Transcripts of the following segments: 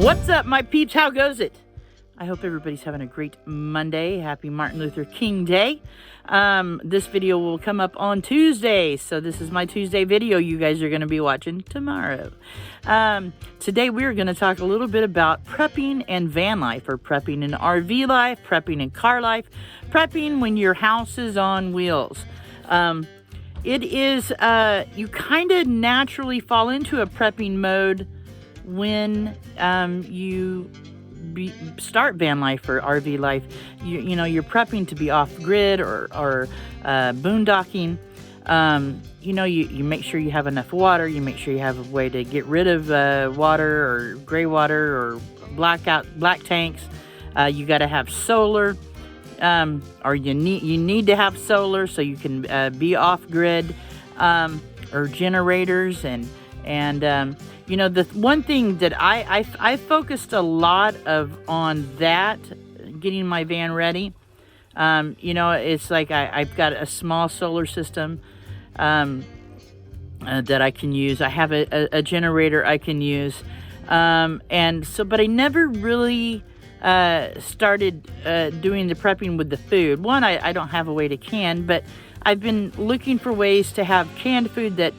What's up, my peeps? How goes it? I hope everybody's having a great Monday. Happy Martin Luther King Day. This video will come up on Tuesday, so this is my Tuesday video you guys are going to be watching tomorrow. Today we're going to talk a little bit about prepping and van life, or prepping and RV life, prepping and car life, prepping when your house is on wheels. It is, you kind of naturally fall into a prepping mode when you start van life or RV life. You know, you're prepping to be off grid or boondocking. You know, you make sure you have enough water. You make sure you have a way to get rid of water or gray water or black tanks. You got to have solar, or you need to have solar so you can be off grid, or generators and you know, the one thing that I focused a lot on that, getting my van ready. You know, it's like I've got a small solar system that I can use. I have a generator I can use, and so, but I never really started doing the prepping with the food. One, I don't have a way to can, but I've been looking for ways to have canned food that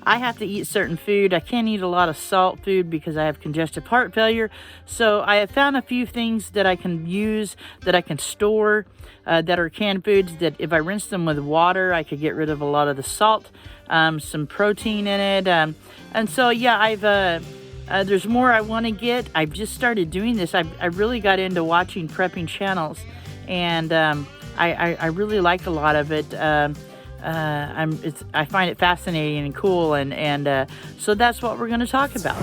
I have to eat certain food. I can't eat a lot of salt food because I have congestive heart failure. So I have found a few things that I can use, that I can store, that are canned foods, that if I rinse them with water, I could get rid of a lot of the salt, some protein in it. And so, yeah, there's more I want to get. I've just started doing this. I really got into watching prepping channels, and I really like a lot of it. I find it fascinating and cool, and so that's what we're going to talk about.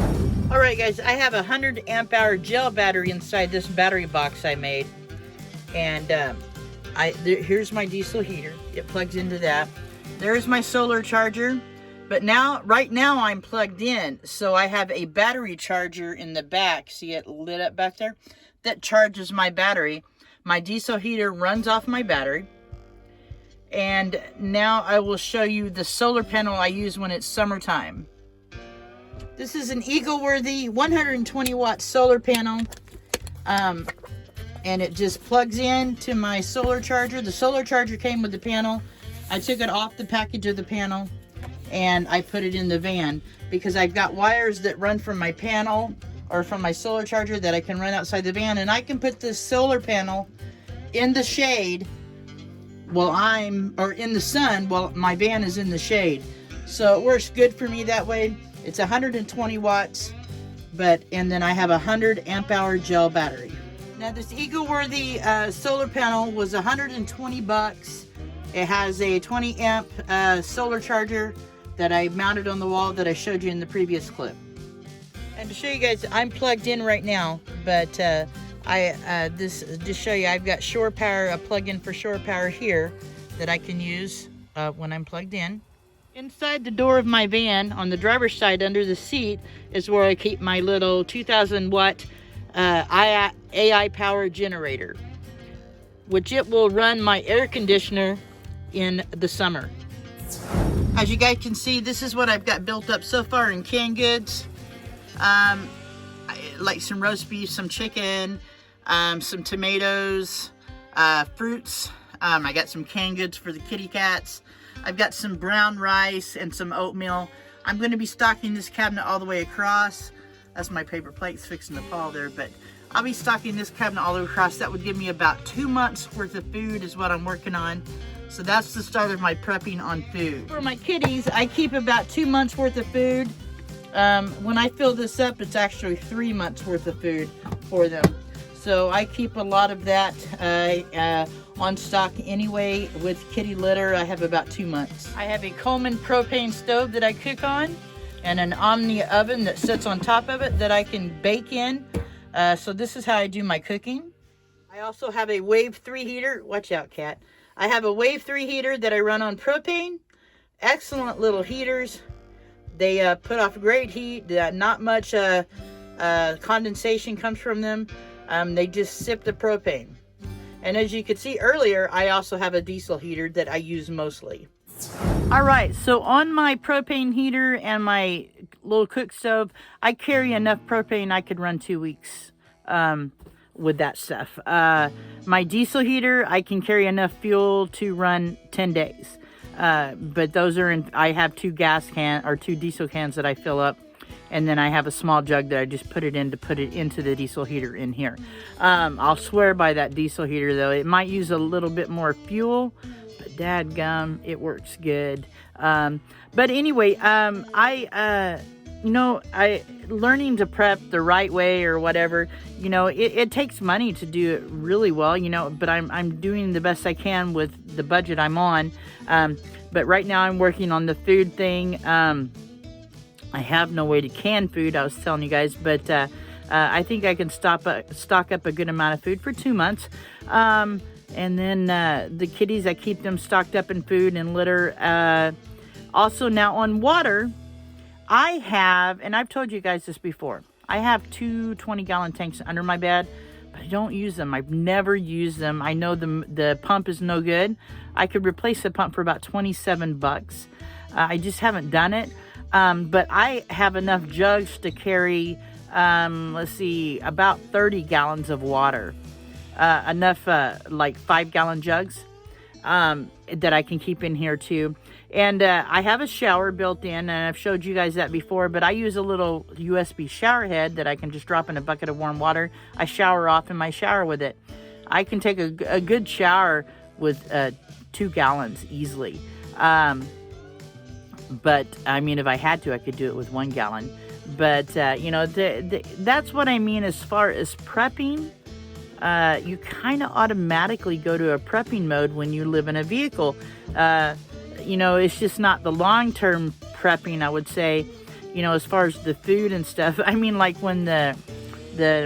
All right, guys, I have a 100 amp hour gel battery inside this battery box I made, and here's my diesel heater. It plugs into that. There's my solar charger, but right now I'm plugged in, so I have a battery charger in the back. See it lit up back there? That charges my battery. My diesel heater runs off my battery. And now I will show you the solar panel I use when it's summertime. This is an Eagle-worthy 120 watt solar panel. And it just plugs in to my solar charger. The solar charger came with the panel. I took it off the package of the panel and I put it in the van because I've got wires that run from my panel or from my solar charger that I can run outside the van, and I can put this solar panel in the shade in the sun while my van is in the shade. So it works good for me that way. It's 120 watts, and then I have a 100 amp hour gel battery. Now this Eagle-worthy solar panel was 120 bucks. It has a 20 amp solar charger that I mounted on the wall that I showed you in the previous clip. And to show you guys, I'm plugged in right now, but just show you, I've got shore power, a plug-in for shore power here that I can use when I'm plugged in. Inside the door of my van, on the driver's side under the seat, is where I keep my little 2,000 watt AI power generator, which it will run my air conditioner in the summer. As you guys can see, this is what I've got built up so far in canned goods. Like some roast beef, some chicken, some tomatoes, fruits. I got some canned goods for the kitty cats. I've got some brown rice and some oatmeal. I'm going to be stocking this cabinet all the way across. That's my paper plates fixing to fall there, but I'll be stocking this cabinet all the way across. That would give me about 2 months worth of food is what I'm working on. So that's the start of my prepping on food. For my kitties, I keep about 2 months worth of food. When I fill this up, it's actually 3 months worth of food for them. So I keep a lot of that on stock anyway. With kitty litter, I have about 2 months. I have a Coleman propane stove that I cook on, and an Omni oven that sits on top of it that I can bake in. So this is how I do my cooking. I also have a Wave 3 heater. Watch out, cat. I have a Wave 3 heater that I run on propane. Excellent little heaters. They put off great heat. Not much condensation comes from them. They just sip the propane. And as you could see earlier, I also have a diesel heater that I use mostly. All right, so on my propane heater and my little cook stove, I carry enough propane I could run 2 weeks with that stuff. My diesel heater, I can carry enough fuel to run 10 days. But those are in, I have 2 2 diesel cans that I fill up. And then I have a small jug that I just put it in to put it into the diesel heater in here. I'll swear by that diesel heater though. It might use a little bit more fuel, but dadgum, it works good. But anyway, learning to prep the right way or whatever, it takes money to do it really well, but I'm doing the best I can with the budget I'm on. But right now I'm working on the food thing. I have no way to can food, I was telling you guys, but I think I can stock up a good amount of food for 2 months. And then the kitties, I keep them stocked up in food and litter. Also now on water, I have, and I've told you guys this before, I have 2 20-gallon tanks under my bed, but I don't use them. I've never used them. I know the pump is no good. I could replace the pump for about $27. I just haven't done it. But I have enough jugs to carry, about 30 gallons of water. Enough, like 5-gallon jugs, that I can keep in here too. And, I have a shower built in, and I've showed you guys that before, but I use a little USB shower head that I can just drop in a bucket of warm water. I shower off in my shower with it. I can take a good shower with, 2 gallons easily. But I mean, if I had to, I could do it with 1 gallon. But that's what I mean as far as prepping. You kind of automatically go to a prepping mode when you live in a vehicle. It's just not the long-term prepping, I would say, as far as the food and stuff. I mean, like when the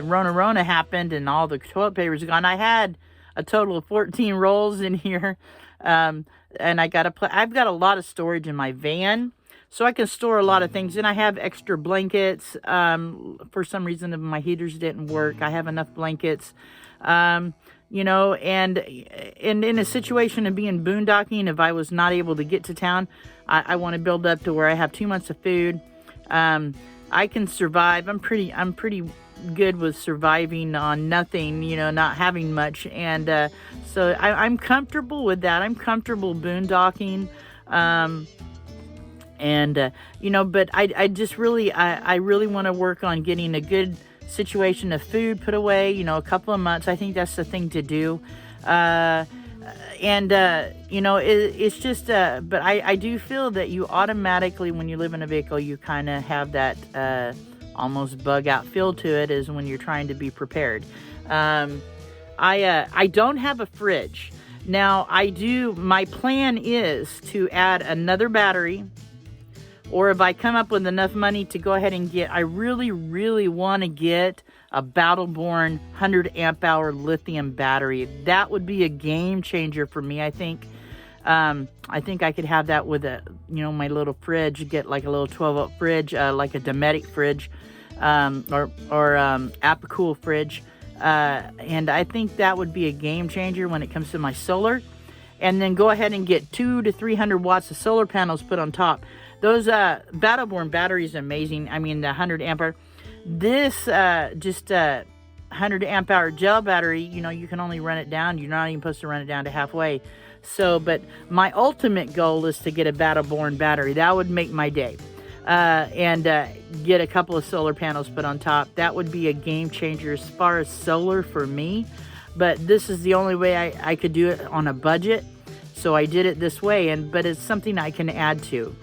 Rona happened and all the toilet paper was gone, I had a total of 14 rolls in here. And I've got a lot of storage in my van, so I can store a lot of things. And I have extra blankets. For some reason, if my heaters didn't work, I have enough blankets. And in a situation of being boondocking, if I was not able to get to town, I want to build up to where I have 2 months of food. I can survive. I'm pretty good with surviving on nothing, not having much. And so I'm comfortable with that. I'm comfortable boondocking. But I just really, I really want to work on getting a good situation of food put away, a couple of months. I think that's the thing to do. It's just, but I do feel that you automatically, when you live in a vehicle, you kind of have that, almost bug out feel to it, is when you're trying to be prepared. I don't have a fridge. Now my plan is to add another battery, or if I come up with enough money to go ahead and I really, really want to get a Battle-Born 100 amp hour lithium battery. That would be a game changer for me, I think. I think I could have that with my little fridge, get like a little 12-volt fridge, like a Dometic fridge, or Apicool fridge. And I think that would be a game changer when it comes to my solar. And then go ahead and get 200 to 300 watts of solar panels put on top. Those Battle-Born batteries are amazing. I mean, the 100 amp hour. This 100 amp hour gel battery, you can only run it down. You're not even supposed to run it down to halfway. So, but my ultimate goal is to get a Battle-Born battery. That would make my day. And get a couple of solar panels put on top. That would be a game changer as far as solar for me. But this is the only way I could do it on a budget. So I did it this way, but it's something I can add to.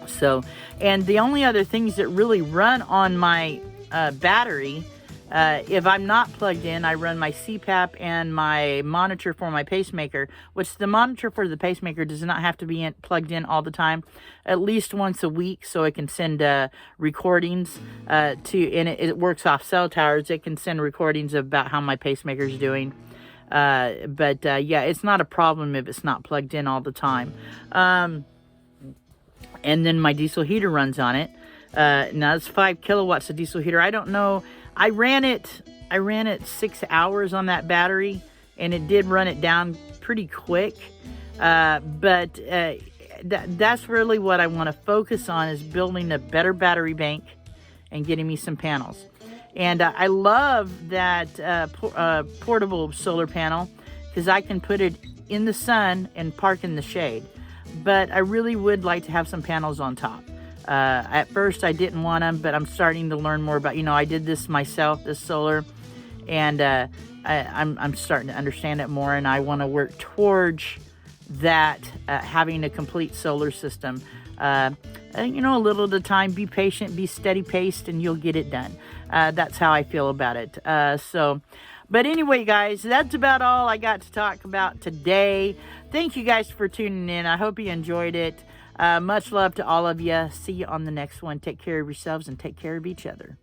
So, and the only other things that really run on my battery, if I'm not plugged in, I run my CPAP and my monitor for my pacemaker, which the monitor for the pacemaker does not have to be plugged in all the time, at least once a week, so it can send recordings and it works off cell towers. It can send recordings about how my pacemaker is doing. Yeah, it's not a problem if it's not plugged in all the time. And then my diesel heater runs on it. Now it's 5 kilowatts of diesel heater. I don't know. I ran it 6 hours on that battery, and it did run it down pretty quick. But that's really what I want to focus on, is building a better battery bank and getting me some panels. And I love that portable solar panel, because I can put it in the sun and park in the shade. But I really would like to have some panels on top. At first I didn't want them, but I'm starting to learn more about, I did this myself, this solar, and I'm starting to understand it more, and I want to work towards that, having a complete solar system. A little at a time. Be patient, be steady paced, and you'll get it done. That's how I feel about it. But anyway, guys, that's about all I got to talk about today. Thank you guys for tuning in. I hope you enjoyed it. Much love to all of you. See you on the next one. Take care of yourselves and take care of each other.